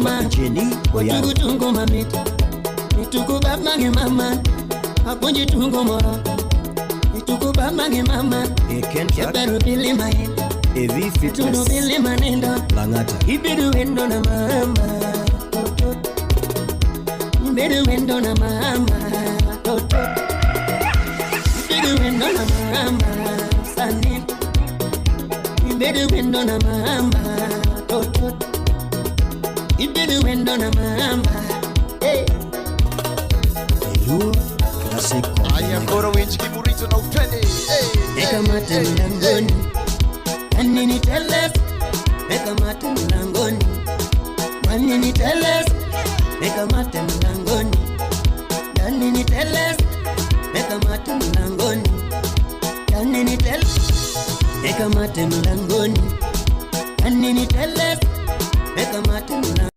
Jenny, Tungu tungu mamit, nituku babange mama, apunji tungu mora, nituku babange mama, Ken keberu bili mahe, Evi tunu Fitness, bili manenda, Langata, ibiru wendo na mama, ibiru wendo na mama, ibiru wendo na mama, sani, ibiru wendo na mama, ibiru wendo na mama, hey. Elu, Classic. Aya ngoro winchi kiburito na upende. Eka mate mlangoni, nani niteles. Eka mate mlangoni, nani niteles. Eka mate mlangoni, nani niteles. Eka mate mlangoni, nani niteles. Eka mate mlangoni, nani niteles. Eka mate mlangoni.